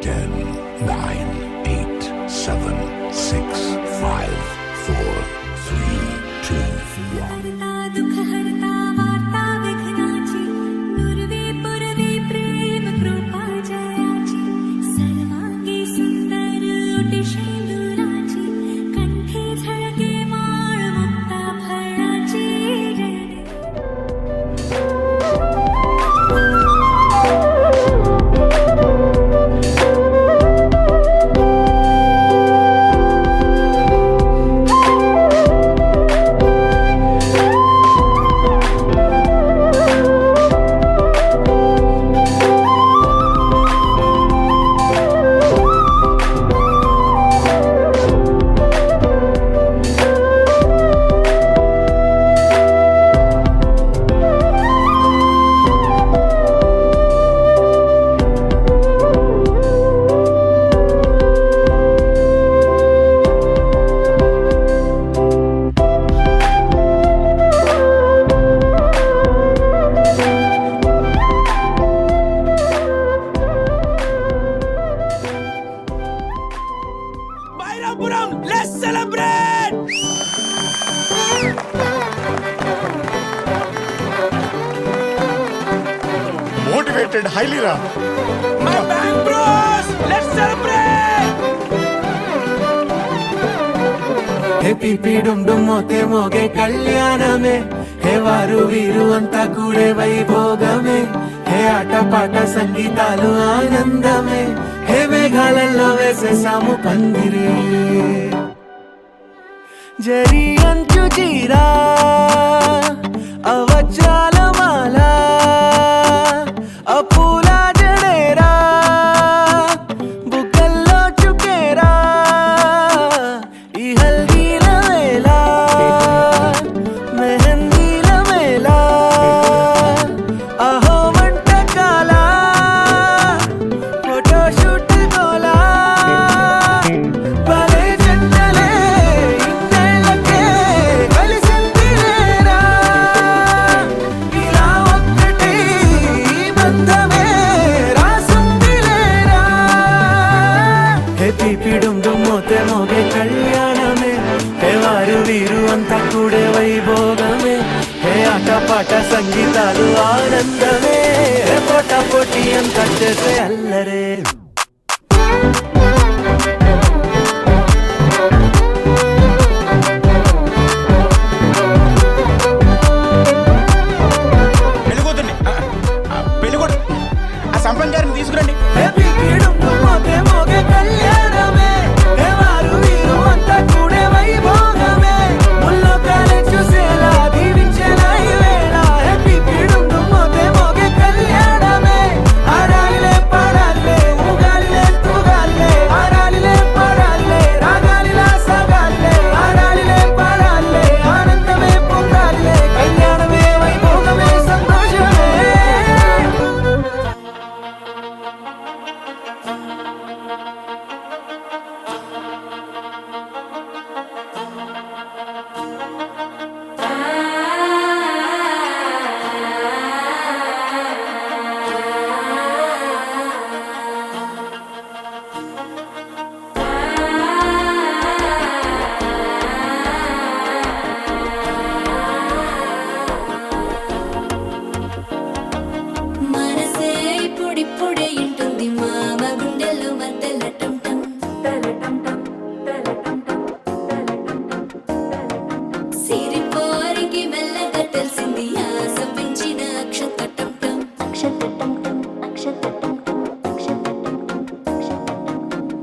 10, 9, 8, 7, 6, 5, 4, 3, 2, 1. Let's celebrate! Motivated highly ra. My bank bros! Let's celebrate! Hey pipi dum dum mote moge kalyaname. Hey varu veeru anta kude vaibhogame. Hey aata paata sangeetalu aanandame. Hey meghalallo vese samu pandiri. Jari anchu jeera avajala mala apula jadera bukallo chukera ee haldi la vela mehendi la mela aho vanta kala photo shoot gola bale jannale innelake kalisindirera ila okkati bandhame rasundirera he pipi dum dum mote moge kalyaname he varu veeru anta kude vaibhogame he aata paata sangeetalu aanandame he pota poti anta chese allare పెళ్ళికూతుర్ని పెళ్ళికూతురు ఆ సంపంగి గారిని తీసుకురండి. Happy freedom to mote moge kalyaname he varu veeru anta kude vaibhogame mullo kale chusela divinchena ivela happy freedom to mote moge kalyaname aralile padale ugalile tugale aralile padale ragalila sagale aralile padale anandame pondale kalyaname vaibhogame santoshame మనసే ఇప్పుడిప్పుడే ఇంటుంది మామ గుండెల్లో మధ్యలో టం టం సిరిపోరికి మెల్లగా తెలిసింది ఆశ పెంచిన అక్షతటం టం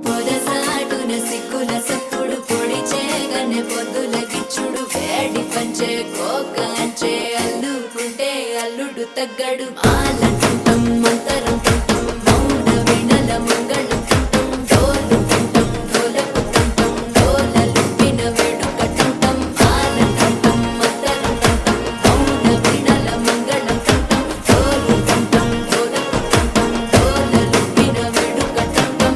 పొదసాటున సిగ్గుల సప్పుడు పొడి చేయగానే పొద్దుల గిచ్చుడు వేడి పంచే కోకాంచే అల్లుకుంటే అల్లుడు తగ్గడు ఆలంటుంటం మంతరం టుంటం మౌన వినల మంగళం టుంటం డోలు టుంటం డోలకు టుంటం డోలలుప్పిన వేడుక టుంటం ఆలంటుంటం మంతరం టుంటం మౌన వినల మంగళం టుంటం డోలు టుంటం డోలకు టుంటం డోలలుప్పిన వేడుక టుంటం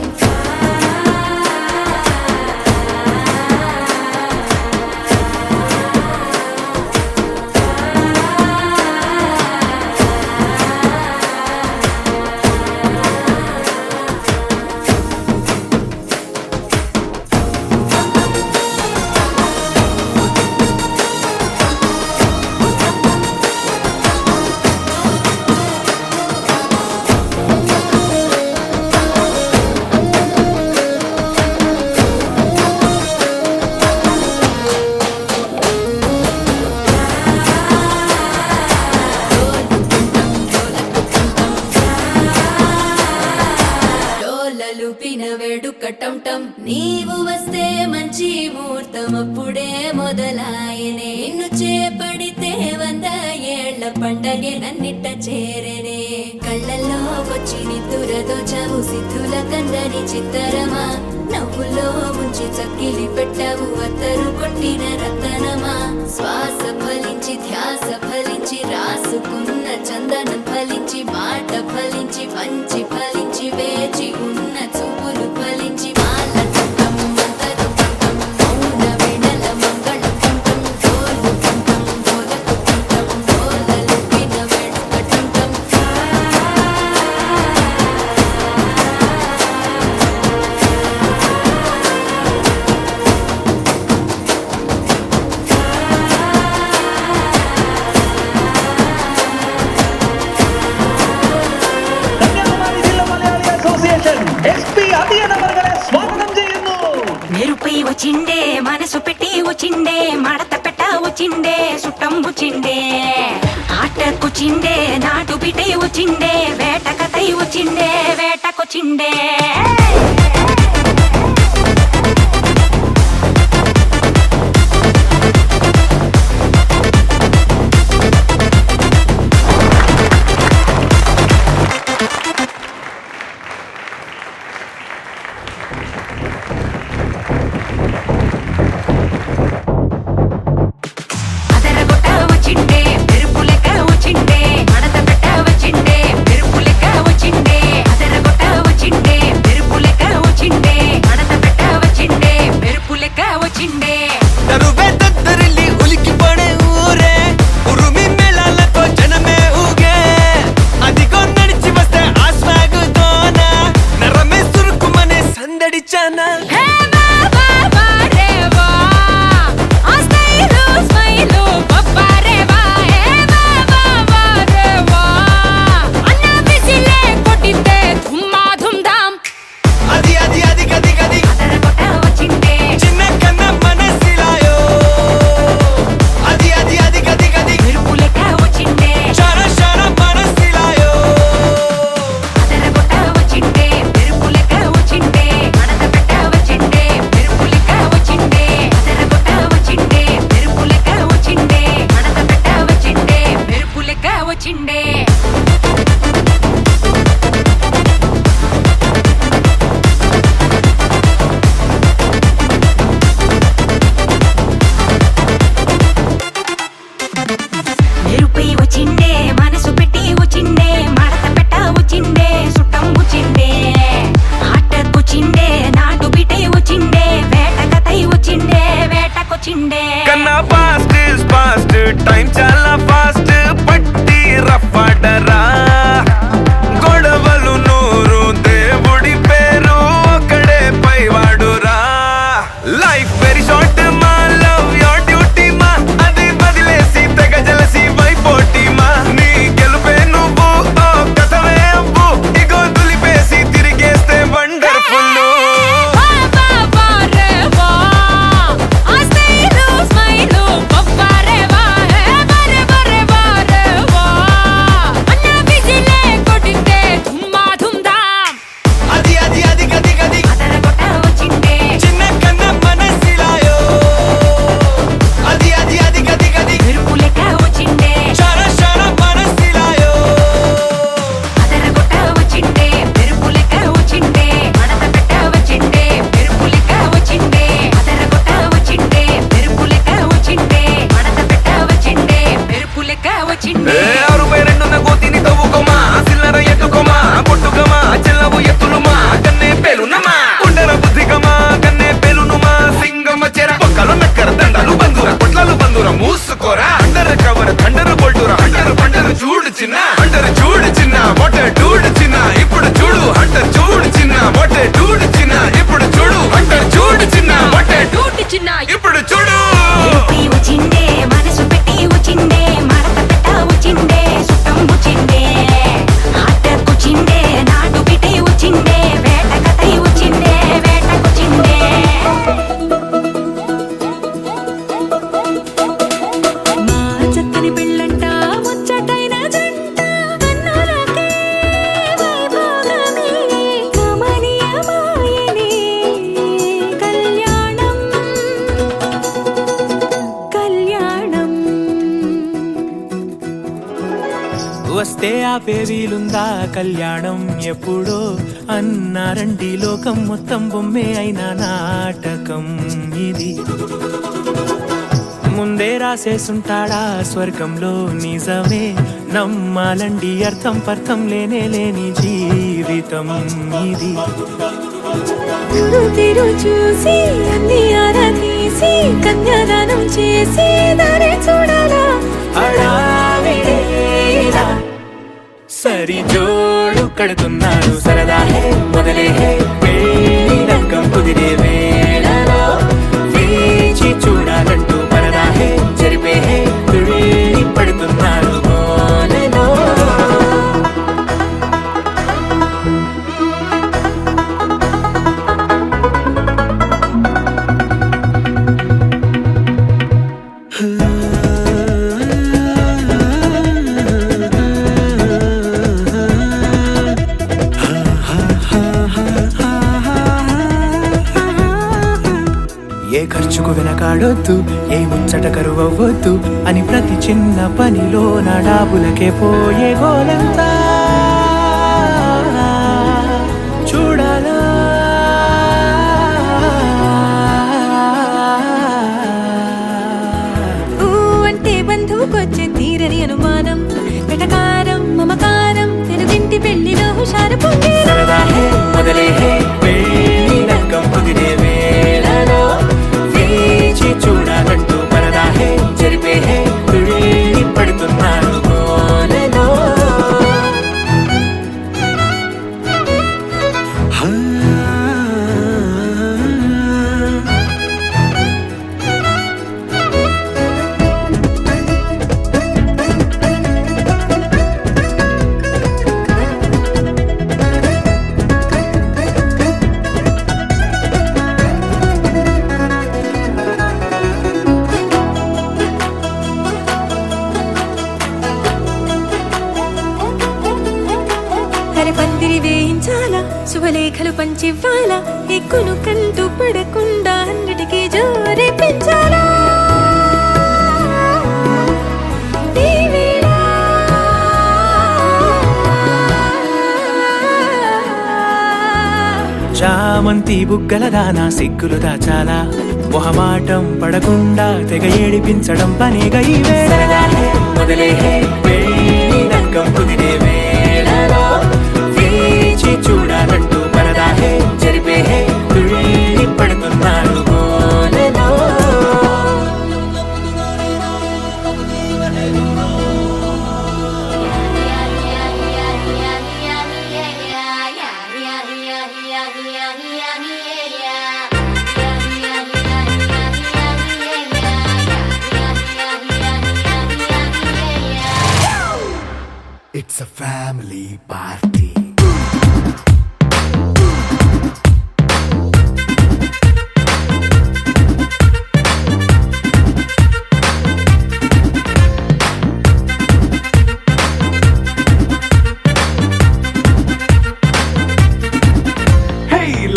గోళ్ళలుపిన వేడుక టంటం నీవు వస్తే మంచి ముహూర్తం అప్పుడే మొదలాయనే నిన్ను చేపడితే 100 ఏళ్ల పండగే నన్నిట్ట చేరనే కళ్ళల్లో వచ్చి నిద్దురతో చావు సిద్ధుల కందని చిత్తరమా నవ్వులో ముంచి చక్కిలి పెట్టావు అత్తరు కొట్టిన రతనమా శ్వాస ఫలించి ధ్యాస ఫలించి రాసుకున్న చందనం ఫలించి మాట ఫలించి పంచి ఫలించి వేచి ఉన్న చూపులు ఫలించి మాల చుట్టం మంతరు కంఠం మౌన వెడల మంగళం కంఠం జోలు కంఠం జోలకు కంఠం జోలలు పిన వేడుక కంఠం കന്യാകുമാരി ജില്ലാ മലയാളി അസോസിയേഷൻ എസ്.പി. അധിയനവർകളെ സ്വാഗതം ചെയ്യുന്നു. మెరుపై వచ్చిండే మనసు పెట్టి వచ్చిండే మడత పెట్ట వచ్చిండే సుట్టం వచ్చిండే ఆటకొచ్చిండే నాటు బిడ్డై వచ్చిండే వేట కథై వచ్చిండే వేటకొచ్చిండే అదరగొట్ట వచ్చిండే మెరుపులెక్క వచ్చిండే మడత పెట్ట వచ్చిండే మెరుపులెక్క వచ్చిండే అదరగొట్ట వచ్చిండే మెరుపులెక్క వచ్చిండే మడత పెట్ట వచ్చిండే మెరుపులెక్క వచ్చిండే నరువే దద్దరిల్లి ఉలికి పడే ఊరే ఉరుమి మేళాలతో జనమే ఊగే అదిగో నడిచి వస్తే ఆ స్వాగ్ తోన నరమే సురుకుమనే సందడి చానా హే బాబా బారే వా ఆ స్మైలు స్మైలు బాబా రే వా హే బాబా బారే వా అన్న బిసిలే కొట్టితే ధుమ్మా ధుమ్ ధామ్ అది అది అది గది గది అదరగొట్ట వచ్చిండే చిన్న కన్న మనసిలాయో అది అది అది గది గది మెరుపులెక్క వచ్చిండే షార షార మనసిలాయో అదరగొట్ట వచ్చిండే మెరుపులెక్క వచ్చిండే మడత పెట్ట వచ్చిండే మెరుపులెక్క వచ్చిండే అదరగొట్ట వచ్చిండే మెరుపులెక్క వచ్చిండే మడత పెట్ట వచ్చిండే మెరుపులెక్క వచ్చిండే మెరుపై వచ్చిండే మనసు పెట్టి వచ్చిండే మడత పెట్ట వచ్చిండే సుట్టం వచ్చిండే ఆటకొచ్చిండే నాటు బిడ్డై వచ్చిండే వేట కథై వచ్చిండే వేటకొచ్చిండే కన్నా ఫాస్ట్ ఇస్ ఫాస్ట్ టైం చాలా ఫాస్ట్ పట్టి రఫాడరా గొడవలు నూరు దేవుడి పేరు ఒకడే పైవాడురా లైఫ్ వెరీ షార్ట్ మా లవ్ యోర్ డ్యూటీ మా అది వదిలేసి తెగ జలసి వైపోటీ మా నీ గెలుపే నువ్వు ఓ కథవే అవ్వు ఇగో దులిపేసి తిరిగేస్తే వండర్ఫుల్ బాబా బారే వా ఆ స్మైలు స్మైలు బాబా రే వా హే బారే బారే బారే వా అన్న బిసిలే కొట్టితే ధుమ్మా ధుమ్ ధామ్ అది అది అది గది గది అదరగొట్ట వచ్చిండే చిన్న కన్న మనసిలాయో అది అది అది గది గది మెరుపులెక్క వచ్చిండే షార షార మనసిలాయో అదరగొట్ట వచ్చిండే మెరుపులెక్క వచ్చిండే మడత పెట్ట వచ్చిండే మెరుపులెక్క వచ్చిండే అదరగొట్ట వచ్చిండే మెరుపులెక్క వచ్చిండే మడత పెట్ట వచ్చిండే మెరుపులెక్క వచ్చిండే ఆరుపై రెండున్న గోతిని తవ్వుకోమా సిల్లర ఎత్తుకోమా పొట్టుకమా చెల్లవు ఎత్తులుమా కన్నే పేలునమా ఉండర బుద్ధిగమా కన్నే పేలునుమా సింగమ్మ చెర పక్కలు నక్కర దండలు బంధుర పొట్లలు బంధుర మూసుకోరా అండర్ కవర్ థండర్ బోల్టురా అండర్ పండరు చూడు చిన్న అండర్ చూడు చిన్న మొట్ట డూడు చిన్న ఇప్పుడు చూడు అంటర్ చూడు చిన్న మొట్ట డూడు చిన్న ఇప్పుడు చూడు అంటర్ చూడు చిన్న మొట్ట డూటి చిన్న ఇప్పుడు చూడు మెరుపై వచ్చిండే మనసు పెట్టి వచ్చిండే మడత పెట్ట వచ్చిండే సుట్టం వచ్చిండే ఆటకొచ్చిండే నాటు బిడ్డై వచ్చిండే వేట కథై వచ్చిండే వేటకొచ్చిండే మా చక్కని పెళ్ళంట ముచ్చటైన జంట కన్నులకే వైభోగమే కమనీయమైన ఆపే వీలుందా కళ్యాణం ఎప్పుడో అన్నారండి లోకం మొత్తం బొమ్మే అయిన నాటకం ఇది ముందే రాసేసుంటాడా స్వర్గంలో నిజమే నమ్మాలండి అర్థం పర్థం లేని జీవితం ఇది తీరు చూసి అన్ని ఆరా తీసి కన్యాదానం చేసి దారి చూడాలా హడావిడిలా సరి జోడు కడుతున్నారు సరదా హే మొదలే హే పెళ్లి రంగం కుదిరే వేళలో వేచి చూడాలంటూ పరదా హే జరిపే హే తుళ్ళి పడుతున్నారు గోలలో ఏ ఖర్చుకు వెనకాడొద్దు ఏ ముచ్చట కరువవ్వద్దు అని ప్రతి చిన్న పనిలో నా డాబులకే పోయే గోలంతా చూడాలా ఊ అంటే బంధువుకొచ్చే తీరని అనుమానం వెటకారం మమకారం తెలుగింటి పెళ్లిలో హుషారు పొంగే సరదా హే మొదలే హే పెళ్లి రంగం కుదిరే వేళలో వేచి చూడాలంటూ పరదా హే జరిపే హే తుళ్ళి పడుతున్నారు గోలలో పందిరి వేయించాలా శుభలేఖలు పంచివ్వాలా ఎక్కును కంటూ పడకుండా అన్నిటికీ జోరే పెంచాలా ఈ వేళ చామంతి బుగ్గల దానా సిగ్గులు దాచాలా మొహమాటం పడకుండా తెగ ఏడిపించడం పనిగా ఈ వేళ మొదలే హే పెళ్లి రంగం కుదిరే వేళలో వేచి చూడాలంటూ పరదా హే జరిపే హే తుళ్ళి పడుతున్నారు గోలలో It's a family party.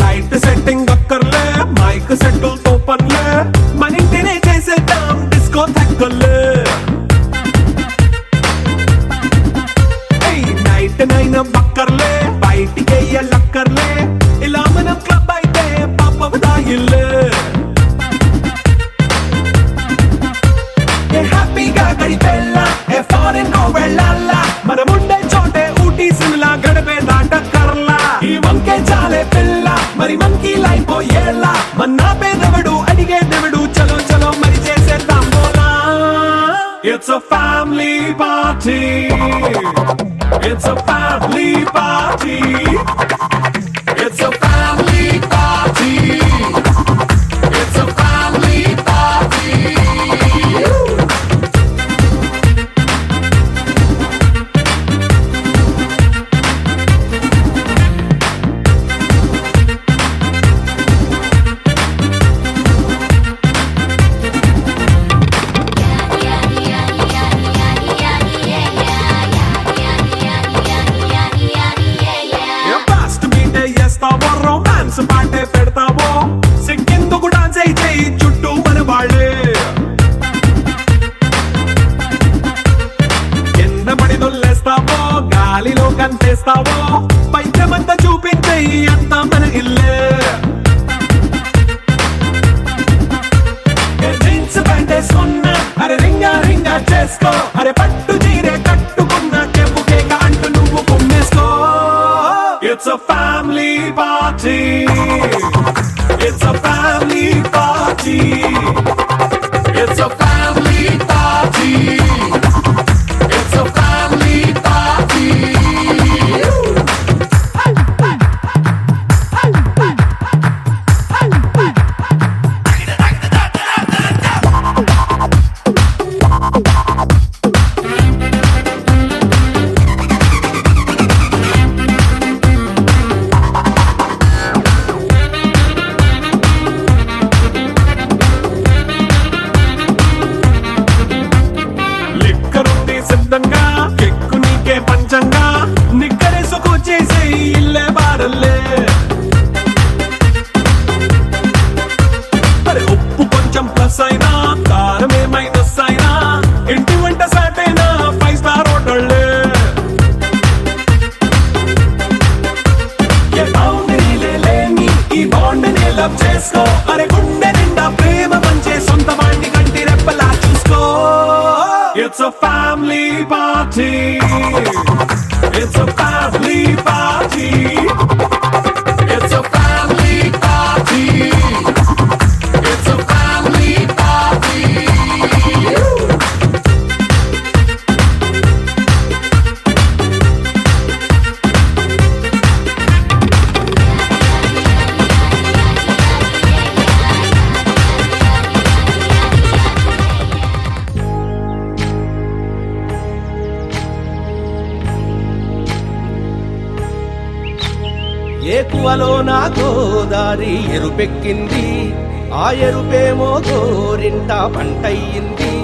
Light setting అక్కర్లే మైక్ సెట్టుల్ తో పర్లే మన ఇంటినే చేసేద్దాం డిస్కో తక్కర్లే నైట్ నైన్ బక్కర్లే బయటికి లక్కర్లే ఇలా మనం క్లబ్ అయితే పాపం దాయిల్లే హ్యాపీగా గడిపెళ్ళా ఏ ఫారెన్ నో వెళ్ళాలా మనం ఉండే చోటే ఊటీ సిమ్లా గడిపే దాటక్కర్లా ఈ వంకే చాలే పిల్ల మరి మంకీ లైఫ్ ఏళ్ళ మన్నా పేదవడు అడిగే దేవుడు చలో చలో మరి చేసేద్దాం బోలా it's a family party it's a family party it's a family party it's a family party పాటే పెడతావో సిగ్గెందుకు డాన్స్ అయితే చుట్టూ మన వాళ్ళే కింద పడి దొల్లేస్తావో It's a family party. It's a family party. It's a family party. లిక్కరుంది సిద్ధంగా కెక్కు నీకే పంచంగా నిక్కరేసుకొచ్చేసే ఇల్లే బారల్లే అరే ఉప్పు కొంచెం ప్లస్ అయినా కారమే మైనస్ అయినా ఇంటి వంట సాటైనా 5 స్టార్ హోటళ్ళే ఏ బౌండరీలే లేని ఈ బాండ్ని లవ్ చేసుకో అరే గుండె నిండా ప్రేమ పంచే సొంత వాణ్ణి కంటి రెప్పలా చూసుకో It's a family party. It's a family party. It's a family party. It's a family party. ఏకువలో నా గోదారి ఎరుపెక్కింది ఆ ఎరుపేమో గోరింట పంటయ్యింది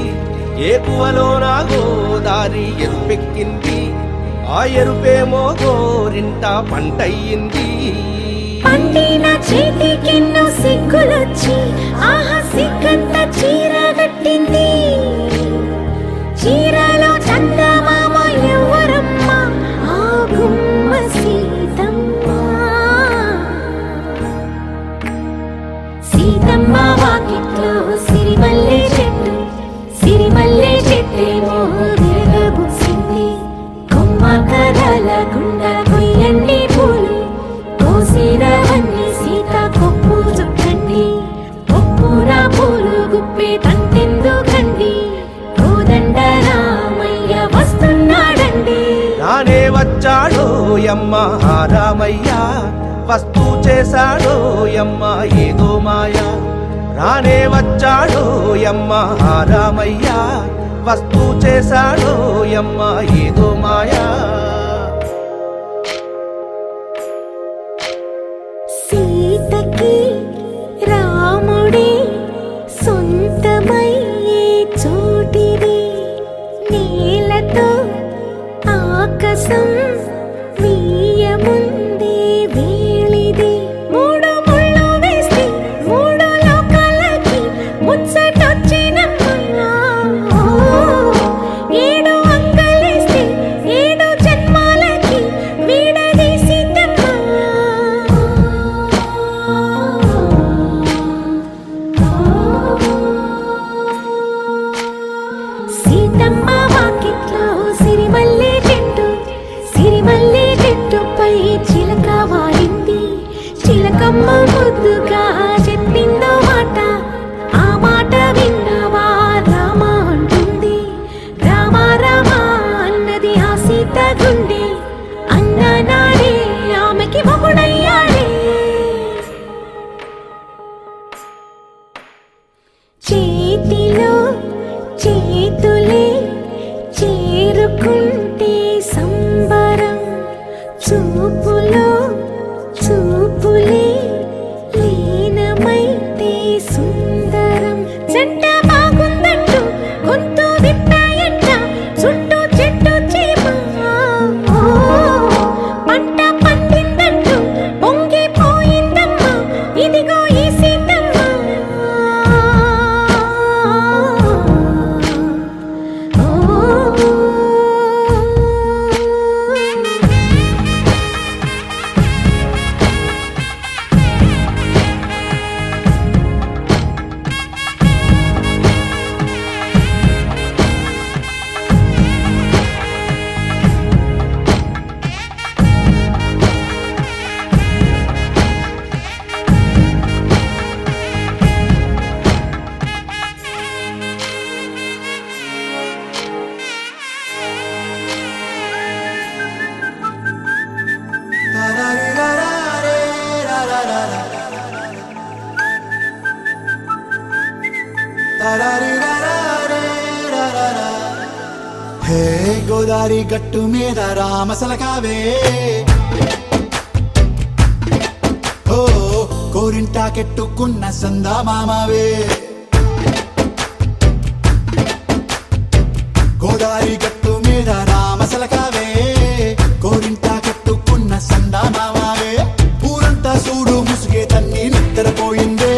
ఏకువలో నా గోదారి ఎరుపెక్కింది ఆ ఎరుపేమో గోరింట పంటయ్యింది పండిన చేతికెన్నో సిగ్గులొచ్చి ఆహా సిగ్గంత చీర కట్టింది చీరలో చందమామ ఎవరమ్మ ఆ గుమ్మ సీతమ్మ సీతమ్మ వాకిట్లో సిరిమల్లె చెట్టేమో విరగబూసింది కొమ్మ కదలకుండా కొయ్యండి పూలు కోసిరవన్నీ సీత కొప్పు చుట్టండి కొప్పురా పూలు గుప్పే తంతెందుకండి కోదండ రామయ్య వస్తున్నాడండి రానే వచ్చాడో యమ్మ ఆ రామయ్య వస్తూ చేశాడో యమ్మ ఏదో మాయా రానే వచ్చాడో యమ్మ ఆ రామయ్య వస్తూ చేశాడో యమ్మ ఏదో మాయా సీతకి రాముడే సొంతమయ్యే చోటిది నేలతో ఆకాశం వీయముందే వేళిది మూడు ముళ్ళు వేస్తే మూడు లోకాలకి ముచ్చటొచ్చినమ్మా ఏడు అంగలేస్తే 7 జన్మాలకి వీడదీసిందమ్మా సీతమ్మ వాకిట్లో సిరిమల్లె చెట్టుపై చిలక వాలింది చిలకమ్మ ముద్దుగా చెప్పిందో మాట ఆ మాట విన్నవా రామ అంటుంది రామ రామ అన్నది ఆ సీత గుండె అన్ననాడే ఆమెకి మొగుడయ్యాడే చేతిలో చేతులే చేరుకుంటే సంబరం చూపులో చూపులే లీనమయ్యే గోదారి గట్టు మీద రామసలకావే ఓ కోరింటాకెట్టుకున్న సందా మామావే గోదారి గట్టు మీద రామసలకావే కోరింటాకెట్టుకున్న సందా మామావే ఊరంతా చూడు ముసుగే తన్ని నిద్రపోయిందే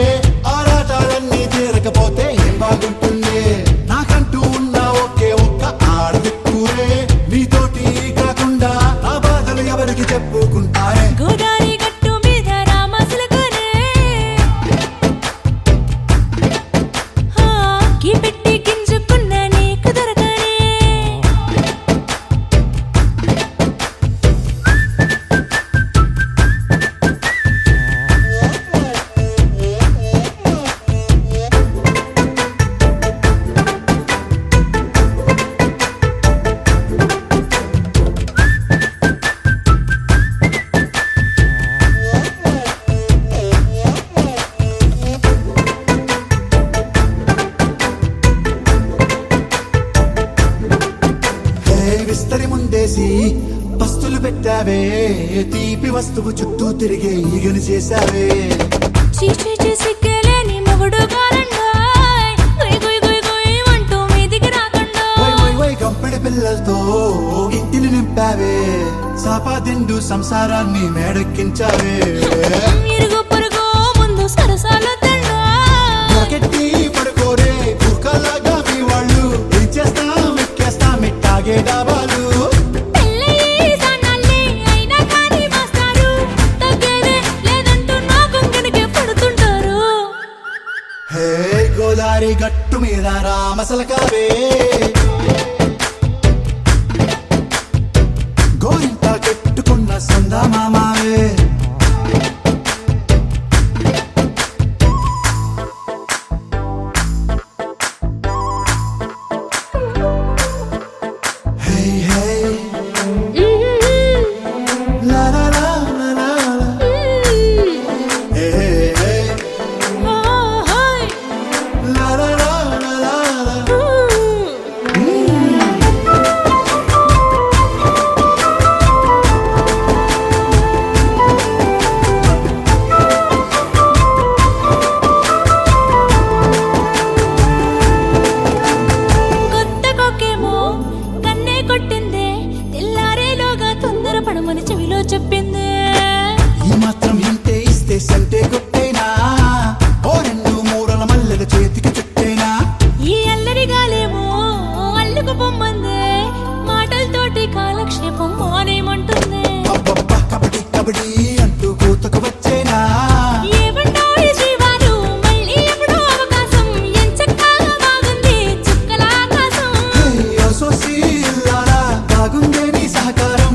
ఆరాటాలన్నీ తీరకపోతే ఏం బాగుంటుంది నాకంటూ ఉన్న ఒకే ఒక్క ఆడదిక్కురే నీతోటి కాకుండా నా బాధలు ఎవరికి చెప్పుకుంటారే గోదారి గట్టు మీద రామసలకనే కీ పెట్టి గింజుకున్న నీకు దొరకనే విస్తరి ముందేసి పస్తులు పెట్టావే తీపి వస్తువు చుట్టూ తిరిగే ఈగను చేశావే చీచీ సిగ్గలేని మొగుడు కాలండాయ్ గుయ్ గుయ్ గుయ్ గుయ్ అంటూ మీదికి రాకుండా వై వై వై కంపెడి పిల్లలతో ఇంటిని నింపావే సాపాదిండు సంసారాన్ని మేడెక్కించావే ఇరుగు పొరుగు ముందు సరసాల తండా రాకెట్టి పడుకోరే కుక్కలాగా మీ వాళ్ళు ఏం చేస్తాం ఎక్కేస్తాం ఇట్టాగే డాబాలు పెళ్ళయి సన్నాళ్ళే అయినా కానీ మాస్తారు తగ్గేదే లేదంటూ నా కొంగనికే పడుతుంటారు హే గోదారి గట్టు మీద రామసలకావే గోరింట కెట్టుకున్న సందా మామావే హే హే లా లా లా లా లా లా. హే హే హే ఓహోయ్ లా లా లా లా లా లా. కొత్త కొక్కేమో కన్నే కొట్టిందే తెల్లారేలోగా తొందర పడమని చెవిలో చెప్పిందే ఈ మాత్రం ఇంతే ఇస్తే సంటే కొట్టేనా ఓ రెండు మూరల మల్లెల చేతికి చుట్టేనా ఈ అల్లరి గాలేమో అల్లుకు పొమ్మందే మాటలతోటి కాలక్షేపం మానేమంటుందే అబ్బబ్బా కబడ్డీ కబడ్డీ అంటూ కూతకు వచ్చేనా ఏమంటాయి జీవాలు మళ్ళీ ఎప్పుడో అవకాశం ఎంచక్కా బాగుంది చుక్కల ఆకాశం హే అసోసి ఇల్లారా బాగుందే నీ సహకారం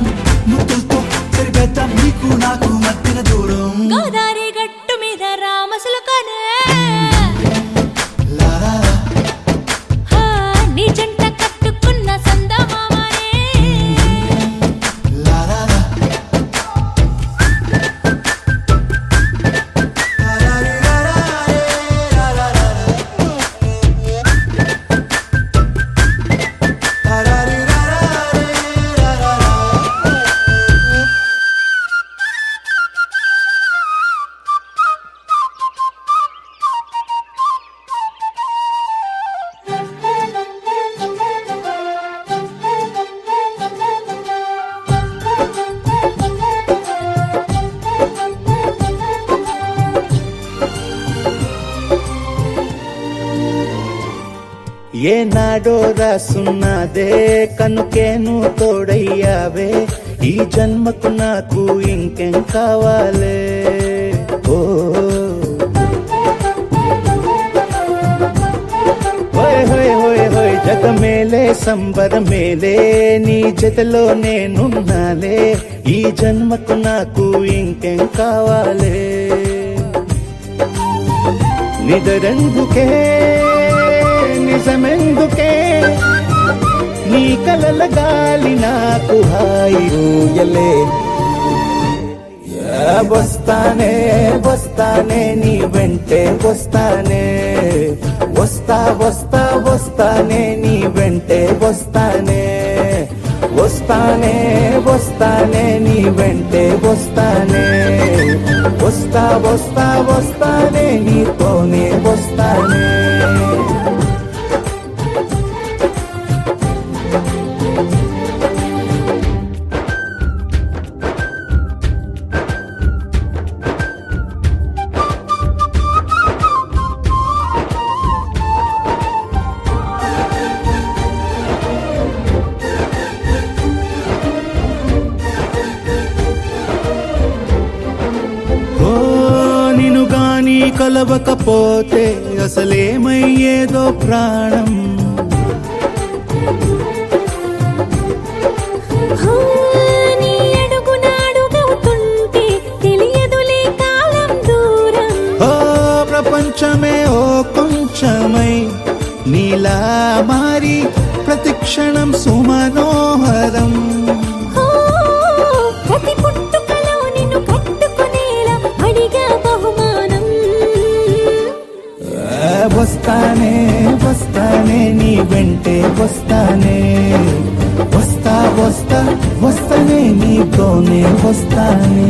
ముద్దులతో సరిపెద్దాం నీకు నాకు మధ్యన దూరం గోదారి గట్టు మీద రామసలకనే లా లా లా. నీ జంట కట్టుకున్న సందమామనే లా లా లా. లా లా రీ లా లా రే లా లా లా లా. లా లా రీ లా లా రే లా లా లా. ఏనాడో రాసున్నదే కనుకేను తోడయ్యావే ఈ జన్మకు నాకు ఇంకేం కావాలే ఓ హోయ్ హోయ్ హోయ్ హోయ్ జగ మేలే సంబర మేలే నీ జతలో నేనున్నాలే ఈ జన్మకు నాకు ఇంకేం కావాలే నిదరెందుకే నిజమెందుకే నీ కలల గాలి నాకు హాయి ఊయలే వస్తానే వస్తానే నీ వెంటే వస్తానే వస్తా వస్తా వస్తానే నీ వెంటే వస్తానే వస్తానే వస్తానే నీ వెంటే వస్తానే వస్తా వస్తా వస్తానే నీతోనే వస్తానే నిన్ను గాని కలవకపోతే అసలేమయ్యేదో ప్రాణం నీ అడుగునాడుగవుతుంటే తెలియదులే కాలం దూరం. ఓ ప్రపంచమే ఓ కొంచెమై నీలా మారి ప్రతిక్షణం సుమనోహరం ఓ, ప్రతి పుట్టుకలో నిన్ను కట్టుకునేలా అడిగా బహుమానం. వస్తానే వస్తానే నీ వెంటే వస్తానే వస్తా వస్తా వస్తానే నీతోనే వస్తానే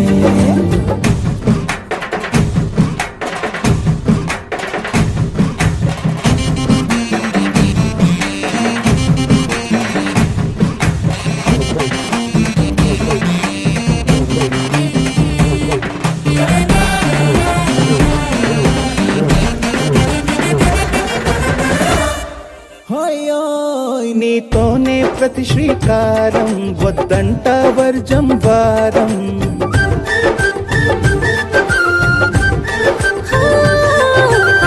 హోయోయ్ నీతోనే ప్రతి శ్రీకారం వద్దంట వర్జం వారం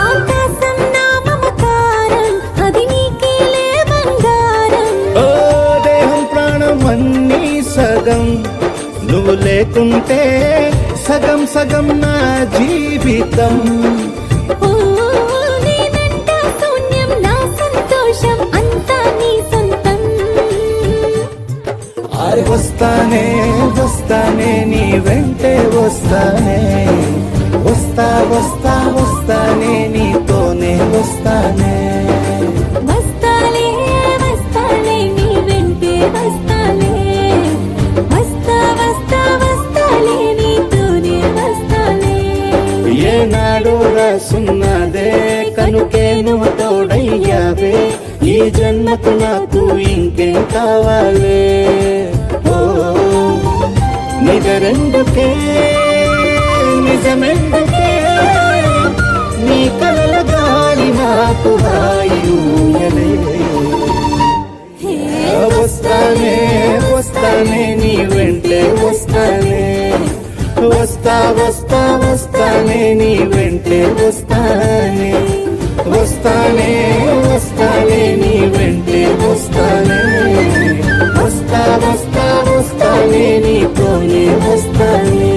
ఆకాశం నా మమకారం, అది నీకేలే బంగారం. ఓ దేహం ప్రాణం అన్నీ సగం నువ్వు లేకుంటే సగం సగం నా జీవితం ఓ, నేనంట శూన్యం నా సంతోషం అంతా నీ సొంతం. వస్తానే వస్తానే నీ వెంటే వస్తానే వస్తా వస్తా వస్తానే నీతోనే వస్తానే వస్తాలే వస్తాలే నీ వెంటే వస్తాలే వస్తా వస్తా వస్తాలే నీతోనే వస్తాలే. ఏనాడు రాసున్నదే కనుకే నువ్వు తోడయ్యావే ఈ జన్మకు నాకు ఇంకేం కావాలే ఓ నిజరెందుకే నిజమెందుకే నీ కలల గాలి నాకు హాయిలే వస్తానే వస్తానే నీ వెంటే వస్తానే వస్తా వస్తా వస్తానే నీ వెంటే వస్తానే వస్తానే వస్తానే నీ వెంటే వస్తానే వస్తా వస్తా వస్తానే నీతోనే వస్తానే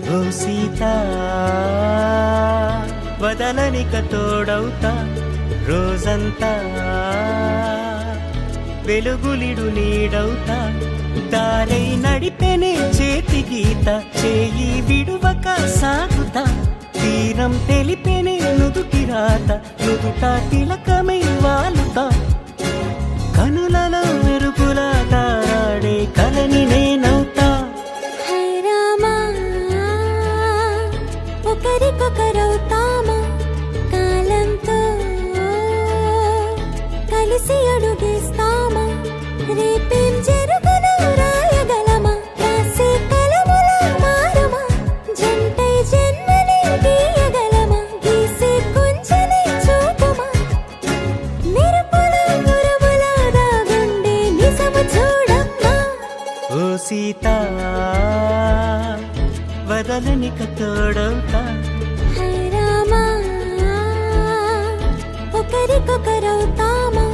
ఓ సీత వదలనిక తోడవుతా రోజంతా వెలుగులిడు నీడవుతా దారై నడిపెనే చేతి గీత చేయి విడువక సాగుతా తీరం తెలిపెనే నుదుటి రాత నుదుట తిలకమై వాలుతా కనులలో మెరుపులా తారాడే కలని నేనవుతా. హే రామా, ఒకరికొకరవుతామా కాలంతో కలిసి అడుగేస్తామా రేపేం జరుగునో రాయగలమా రాసే కలములా మారమా జంటై జన్మని గీయగలమా గీసే కొంచెని చూపుమా మెరుపుల మురుముల దాగుండే నిజము చూడమ్మా. ఓ సీత వదలనిక తోడవుతా హే రామా, ఒకరికొకరవుతామా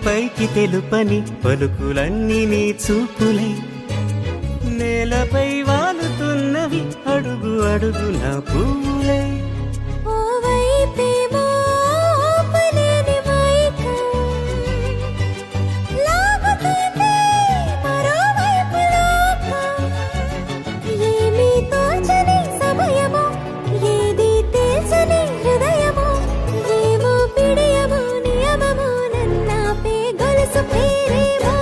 పైకి తెలుపని పలుకులన్నీ నీ చూపులై నేలపై వాలుతున్నవి అడుగు అడుగు నా పూలై ఓ వైపేమో ఆపలేని మైకం లాగుతుంది మరోవైపు లోకం ఏమీ తోచని సమయమో ఏది తేల్చని హృదయమో ఏమో పిడియమో నియమమో నన్నాపే గొలుసు పేరేమో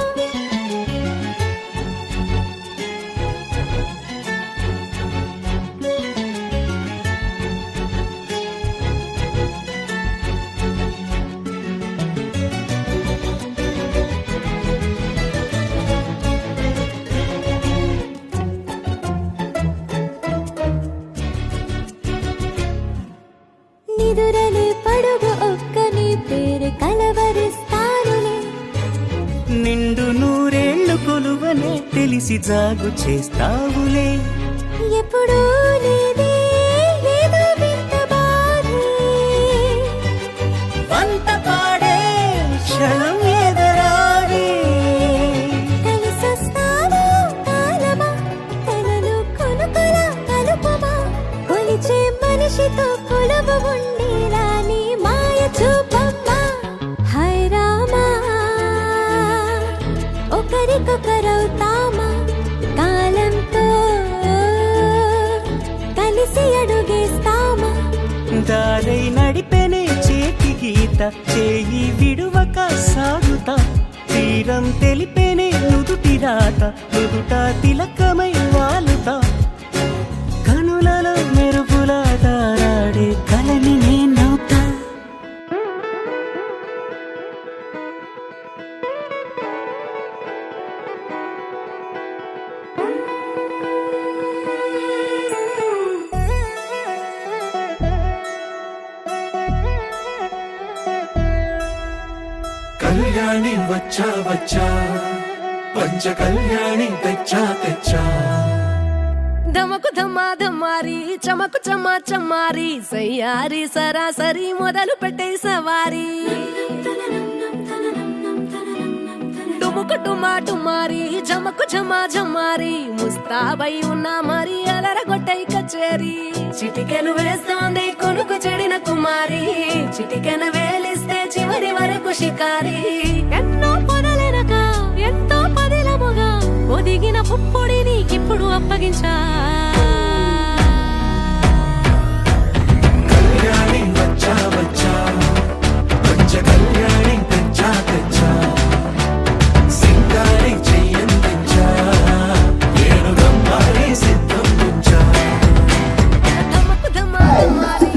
నిదురలే పడుగు ఒక్కని పేరు కలవరిస్తానులే నిండు నూరేళ్లు కొలువనే తెలిసి జాగు చేస్తావులే ఎప్పుడూ లేదే ఏదో వింత బాధే వంత పాడే క్షణం ఎదురాడే కలిసొస్తావో కాలమా తనను కొనుకలా కలుపమా కొలిచే మనిషితో కొలువు ఉండేలా నీ మాయ చూపమ్మా హై రామా ఒకరికొకరవుతామా కాలంతో కలిసి అడుగేస్తామా దారై నడిపెనే చేతి గీత చేయి విడువక సాగుతా తీరం తెలిపెనే నుదుటి రాత నుదుట తిలకమై వాలుతా కనులలో మెరుపుల దారాడే కలని నేనవుతా కళ్యాణి వచ్చా వచ్చా పంచ కళ్యాణి తెచ్చా తెచ్చా ధమకు ధమా ధమారి చమకు చమా చమారి సయ్యారి సరాసరి మొదలు పెట్టే సవారి డుముకు టుమా టుమారి జమకు ఝమా ఝమారి ముస్తాబై ఉన్నా మరి అలరగొట్టై కచేరి చిటికెను వేస్తోంది కొనుకు చెడిన కుమారి చిటికెను వేలిస్తే చివరి వరకు షికారి ఎన్నో పొదలెనక ఎంతో పదిలముగా ఒదిగిన పుప్పొడి నీకిప్పుడు అప్పగించా కళ్యాణి వచ్చా వచ్చా పంచ కళ్యాణి తెచ్చా తెచ్చా సింగారి చెయ్యందించా ఏనుగమ్మారి సిద్ధం ఉంచా ధమకు ధమా ధమారి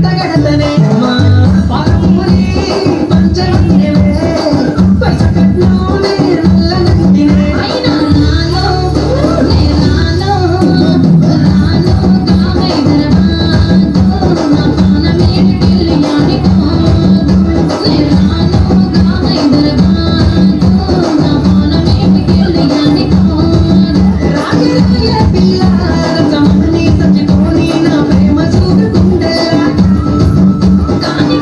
కట్టగడతనే పాలముని పంచవన్నెవే పైస కట్లోనే నల్లనట్టినే అయినా నాలో నేనాలో రాలో కామై దరబాను నా ప్రాణమే పిల్లియానికో నేనాలో కామై దరబాను నా ప్రాణమే పిల్లియానికో రాజరాయ పిల్ల రసమని సచ్చితోని నా ప్రేమ చూపుకుండెలా కాని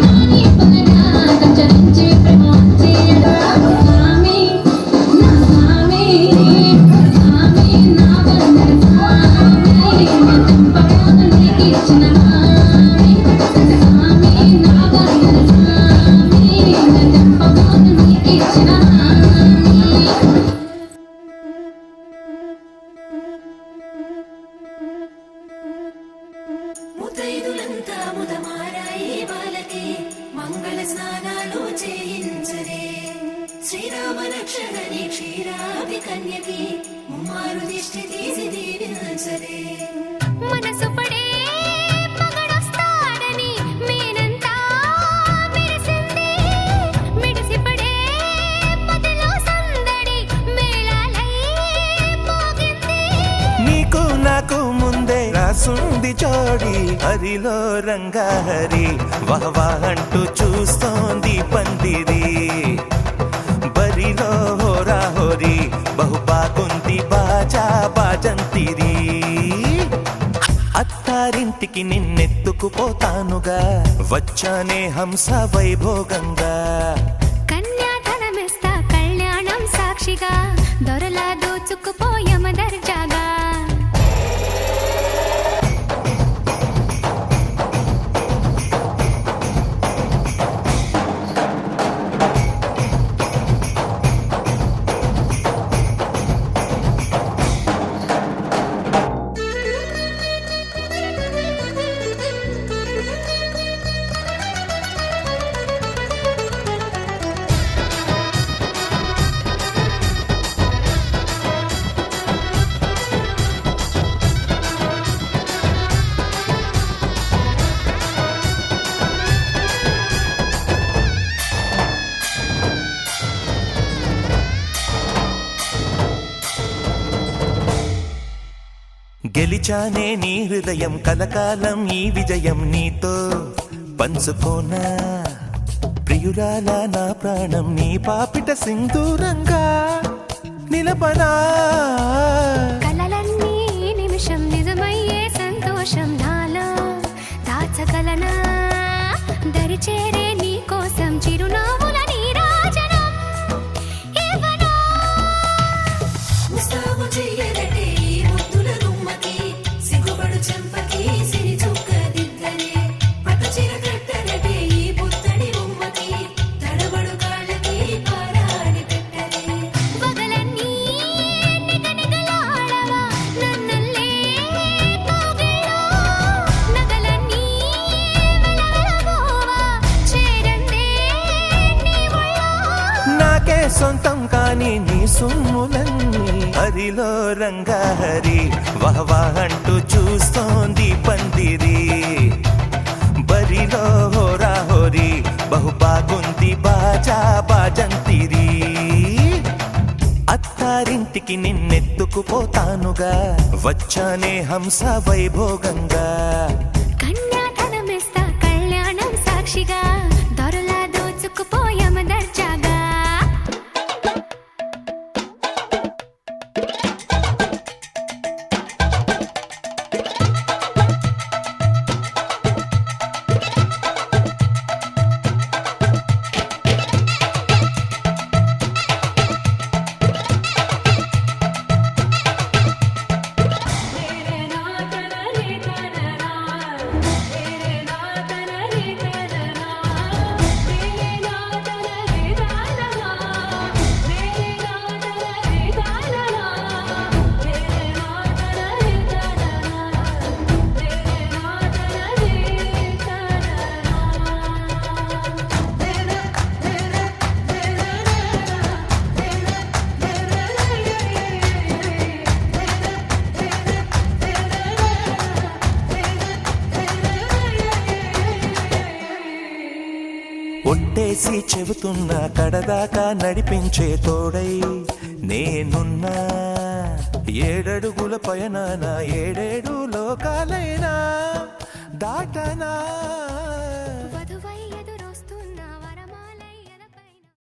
పలగా కచ్చరించి ప్రేమ చేయడా స్వామి నా స్వామి స్వామి నా బందర్ స్వామి చెంపను నీకిచ్చిన స్వామి స్వామి నా బందర్ స్వామి చెంపను నీకిచ్చిన స్వామి ముతైదులంతా ముదమారాయి బాలకి మంగళ స్నానాలు చేయించరే శ్రీరామ రక్షణని క్షీరాభి కన్యకి ముమ్మారు దిష్టి తీసి దీవించరే మనసు పడే మగడొస్తాడని మేనంతా మెరిసింది మిడిసి పడే మదిలో సందడి మేళాలై మోగింది నీకు నాకు ముందే రాసుంది జోడి హరిలో రంగా హరి వహవా అంటూ చూస్తోంది పందిరి బరిలో హోరా హోరి బహు బాగుంది బాజా బాజంతిరి అత్తారింటికి నిన్నెత్తుకుపోతానుగా వచ్చానే హంస వైభోగంగా కన్యాధనమిస్తా కళ్యాణం సాక్షిగా దొరలా దోచుకుపోయమ దర్జాగా గెలిచానే నీ హృదయం కలకాలం ఈ విజయం నీతో పంచుకోనా ప్రియురాల నా ప్రాణం నీ పాపిట సింధూరంగా నిలపనా కలలన్నీ నిమిషం నిజమయ్యే సంతోషం నాలో దాచగలనా దరిచేరే నీ కోసం చిరునవ్వుల నీరాజనం ఇవ్వనా ముస్తాబు చెయ్యరటే ఈ ముద్దుల గుమ్మకి సిగ్గుపడు చెంపకి సిరి చుక్క దిద్దనే పట్టు చీర కట్టరటే ఈ పుత్తడి బొమ్మకి తడబడు కాళ్ళకి పారాడి పెట్టరే పగలన్నీ నిగనిగలాడవా నన్నల్లే కోగిలో నగలన్నీ వెలవెలబోవా చేరందే నీ ఒళ్ళో నాకే సొంతం కాని నీ సొమ్ములన్నీ హరిలో రంగా హరి వహవా అంటూ చూస్తోంది పందిరి బరిలో హోరా హోరి బహు బాగుంది బాజా బాజంతిరి అత్తారింటికి నిన్నెత్తుకుపోతానుగా వచ్చానే హంస వైభోగంగా కన్యాధనమిస్తా కళ్యాణం సాక్షిగా దొరలా దోచుకుపోయమ దర్జాగా ఒట్టేసి చెబుతున్నా కడదాకా నడిపించే తోడై నేనున్నా. 7 అడుగుల పయనాన 7 లోకాలైనా దాటనా.